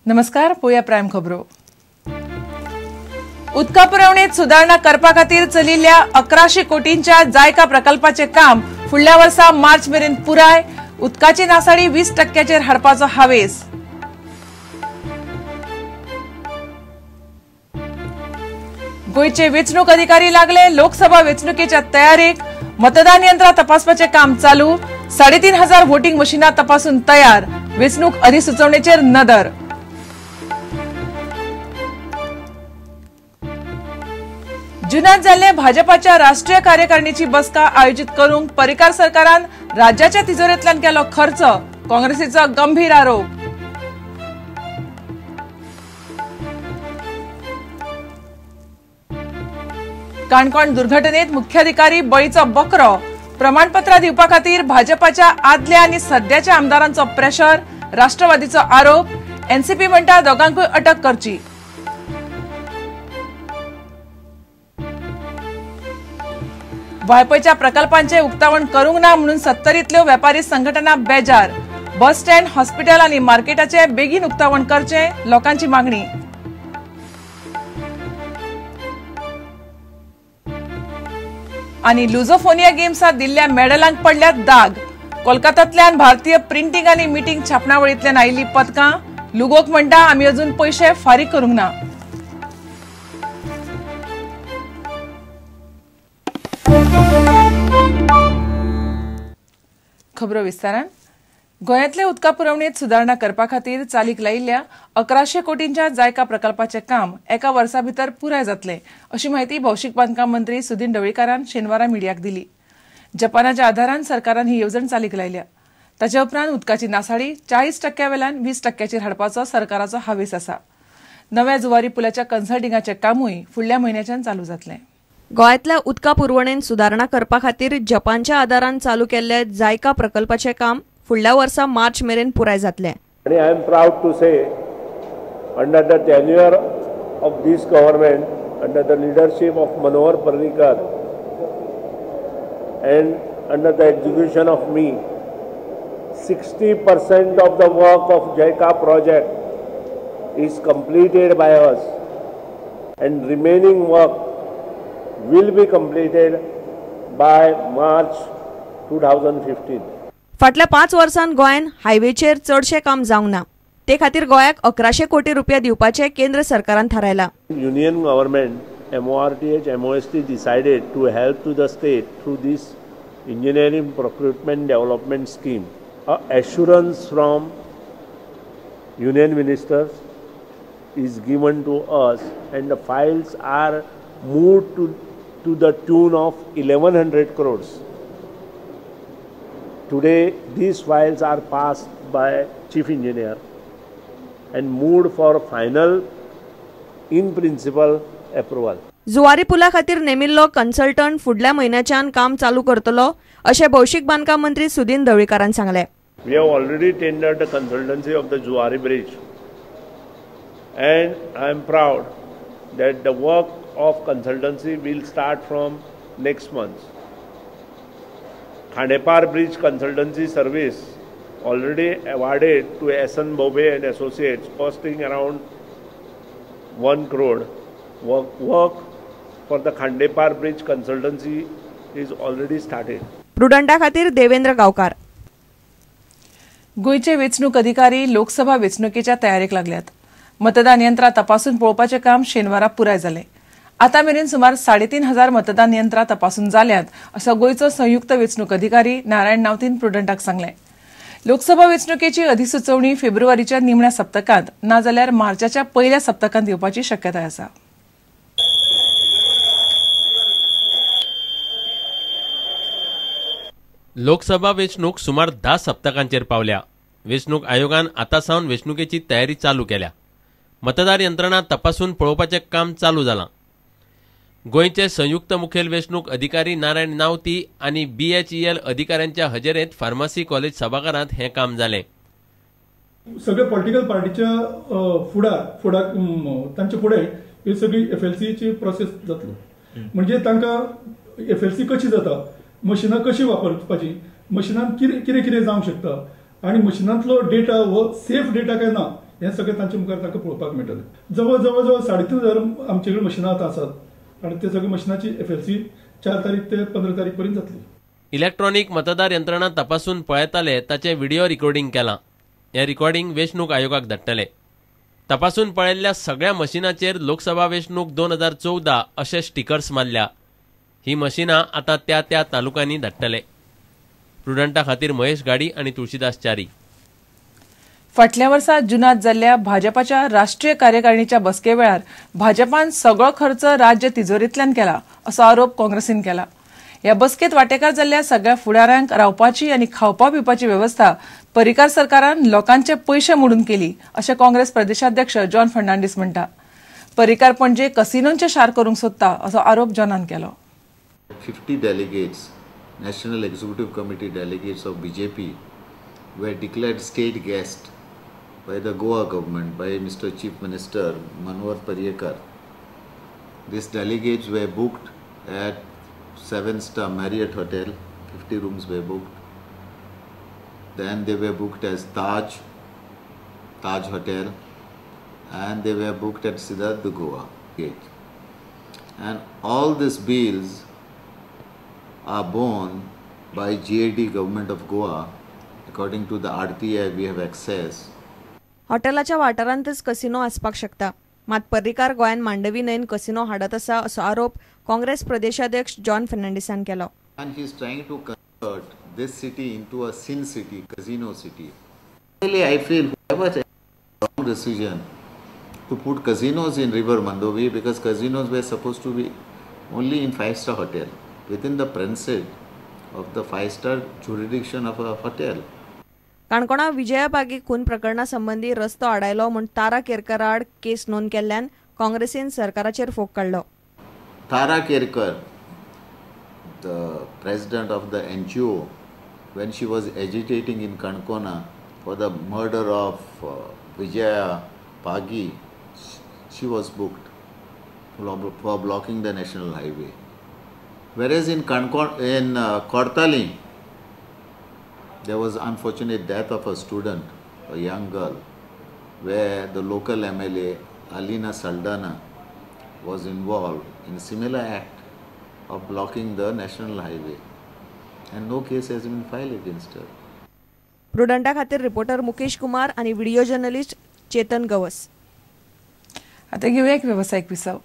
नमस्कार, पोया प्रायम खबरो। उदका पुरवणेत सुधारणा करपा खातीर चलिल्ल्या 1100 कोटींच्या जायका प्रकल्पाचे काम फुडल्या वर्सा मार्च मेरेन पुराय। उदकाची नासाडी 20% हाडपाचो हावेस। गोयचे वेंचणूक अधिकारी लागले लोकसभा वेंचणुकेच्या तयारेक। मतदान यंत्रा तपासपाचे काम चालू। 3500 वोटिंग मशीना तपासून तयार। वेंचणूक अधिसुचोवणेचेर नदर। जुन्यांत जाल्ले भाजपाच्या राष्ट्रीय कार्यकारिणीची बसका आयोजित करूंक पर्रीकार सरकारान राज्याच्या तिजोरेंतल्यान केलो खर्च। काँग्रेसीचो गंभीर आरोप। काणकोण दुर्घटनेत मुख्याधिकारी बळीचो बकरो। प्रमाणपत्रा दिवपा खातीर भाजपाच्या आदल्या आनी सध्याच्या आमदारांचो प्रेशर। राष्ट्रवादीचो आरोप। एनसीपी म्हणटा दोगांकूय अटक करची। वायपयच्या प्रकल्पांचे उक्तावण करूंक ना म्हणून 70तल्यो वेपारी संघटना बेजार। बस स्टँड, हॉस्पिटल आनी मार्केटाचे बेगीन उक्तावण करचे, लोकांची मागणी। आनी लुझोफोनिया गेम्सात दिल्ल्या मेडलांक पडल्यात दाग। कोलकात्यांतल्यान भारतीय प्रिंटींग आनी मिटींग छापणावळींतल्यान आयिल्ली पदकां। लुगोक म्हणटा आमी अजून पयशे फारीक करूंक ना। खबरो विस्तारान। गोंयांतल्या उदका पुरवणेत सुधारणा करपा खातीर चालीक लायिल्ल्या 1100 कोटींच्या जायका प्रकल्पाचे काम एका वर्सा भितर पुराय जातले, अशी माहिती भौशीक बांदकाम मंत्री सुदीन ढवळीकारान शेनवारा मिडियाक दिली। जपानाच्या आधारान सरकारान ही येवजण चालीक लायल्या। ताचे उपरांत उदकाची नासाडी 40% वेल्यान 20%चेर हाडपाचो सरकाराचो हावेस आसा। नव्या जुवारी पुलाच्या कन्सल्टिंगाचे कामूय फुडल्या म्हयन्याच्यान चालू जातले। गोंयांतल्या उदका पुरवणेत सुधारणा करपा खातीर जपानच्या आदारान चालू केल्ले जायका प्रकल्पाचे काम फुडल्या वर्सा मार्च मेरेन पुराय जातले। I am proud to say, under the tenure of this government, under the leadership of Manohar Parrikar, and under the execution of me, 60% of the work of JICA project is completed by us, and remaining work will be completed by March 2015. फाटल्या 5 वर्षांत गोंयान हायवेचेर चडशे काम जावंक ना। ते खातीर गोंयाक 1100 कोटी रुपया दिवपाचे केंद्र सरकारान थारायला। Union government, MORTH, MOST decided to help to the state through this engineering procurement development scheme. Assurance from Union ministers is given to us, and the files are moved to the tune of 1100 crores. Today, these files are passed by Chief Engineer and moved for final, in principle, approval. Zuari पुला खातीर नेमिल्लो consultant फुडल्या म्हयन्याच्यान काम चालू करतलो, अशें भौशीक बांदकाम मंत्री सुदीन ढवळीकारान सांगले। We have already tendered the consultancy of the Juwari Bridge, and I am proud that the work of consultancy will start from next month. Khandepar Bridge consultancy service already awarded to SN Bobe and Associates, costing around 1 crore. Work for the Khandepar Bridge consultancy is already started. प्रुडंटा खातीर देवेंद्र गावकार। गोयचे वेंचणूक अधिकारी लोकसभा वेंचणुकेच्या तयारेक लागल्यात। मतदान यंत्रा तपासून पळोवपाचे काम शेनवारा पुराय जाले। आता मेरेन सुमार 3500 मतदान यंत्रा तपासून जाल्यात, असो गोयचो संयुक्त वेंचणूक अधिकारी नारायण नावतीन प्रुडंटाक सांगले। लोकसभा वेंचणुकेची अधिसुचोवणी फेब्रुवारीच्या निमण्या सप्तकांत ना जाल्यार मार्चाच्या पयल्या सप्तकांत येवपाची शक्यताय आसा। लोकसभा वेंचणूक सुमार 10 सप्तकांचेर पावल्या। वेंचणूक आयोगान आतां सावन वेंचणुकेची तयारी चालू केल्या। मतदार यंत्रणा तपासून पळोवपाचें काम चालू जालां। गोंयचे संयुक्त मुखेल वेंचणूक अधिकारी नारायण नावती आनी BHEL अधिकाऱ्यांच्या हजेरेंत फार्मसी कॉलेज सभाघरांत हें काम जालें। सगळे पॉलिटिकल पार्टीच्या फुडार तांचे फुडें ही सगळी FLCची प्रोसेस जातलो। म्हणजे तांकां FLC कशी जाता, मशिनां कशी वापरपाची, मशिनांत कितें कितें जावंक शकता, आणि मशिनांतलो डेटा हो सेफ डेटा काय ना हें सगळें तांचे मुखार तांकां पळोवपाक मेळटलें. जवळ जवळ 3,500 आमचे कडेन मशिनां आतां आसात आनी ते सगळे मशिनाची FLC 4 तारीख ते 15 तारीख पर्यंत जातली. इलेक्ट्रॉनिक मतदार यंत्रणा तपासून पळयताले ताचे व्हिडिओ रिकॉर्डिंग केलां. हें रिकॉर्डिंग वेंचणूक आयोगाक धाडटले. तपासून पळयल्ल्या सगळ्या मशिनाचेर लोकसभा वेंचणूक 2014 अशे स्टिकर्स मारल्या. ही मशिनां आतां त्या त्या तालुक्यांनी धाडटले. प्रुडंटा खातीर महेश गाडी आनी तुळशीदास च्यारी. फाटल्या वर्सा जुनात जाल्ल्या भाजपाच्या राष्ट्रीय कार्यकारिणीच्या बसके वेळार भाजपान सगळो खर्च राज्य तिजोरींतल्यान केला असो आरोप काँग्रेसीन केला. ह्या बसकेत वांटेकार जाल्ल्या सगळ्या फुडाऱ्यांक रावपाची आनी खावपा पिवपाची वेवस्था परिकार सरकारान लोकांचे पयशे मोडून केली अशें काँग्रेस प्रदेशाध्यक्ष जॉन फर्नांडीस म्हणटा. परिकार पणजे कसिनोंचे शार करूंक सोदता असो आरोप जॉनान केलो. 50 delegates, National Executive Committee delegates of BJP were declared state guests by the Goa government, by Mr. Chief Minister Manohar Parrikar. These delegates were booked at 7-star Marriott Hotel, 50 rooms were booked. Then they were booked as Taj Hotel, and they were booked at Siddharth Goa Gate. And all these bills are borne by GAD government of Goa. According to the RTI we have access. हॉटेलाच्या वाठारांतच casino आसपाक शकता. मात पर्रीकार गोंयान Mandvi न्हंयेन casino हाडत आसा असो आरोप काँग्रेस प्रदेशाध्यक्ष जॉन फर्नांडीसान केलो. And he is trying to convert this city into a sin city, casino city. Really, I feel whoever took the wrong decision to put casinos in River Mandovi, because casinos were supposed to be only in 5-star hotel, within the premises of the 5-star jurisdiction of a hotel. काणकोणा विजया बागी खून प्रकरणा संबंधी रस्तो आडायलो म्हूण तारा केरकर आड केस नोंद केल्ल्यान काँग्रेसीन सरकाराचेर फोग काडलो. Tara Kerkar, the president of the NGO, when she was agitating in Kankona for the murder of Vijaya Pagi, she was booked for blocking the national highway. Whereas in Kortali, there was unfortunate death of a student, a young girl, where the local MLA Alina Saldana was involved in a similar act of blocking the national highway, and no case has been filed against her. प्रुडंटा खातीर reporter Mukesh Kumar आणि video journalist Chetan Gawas. आता घेऊया एक व्यावसायिक विसव.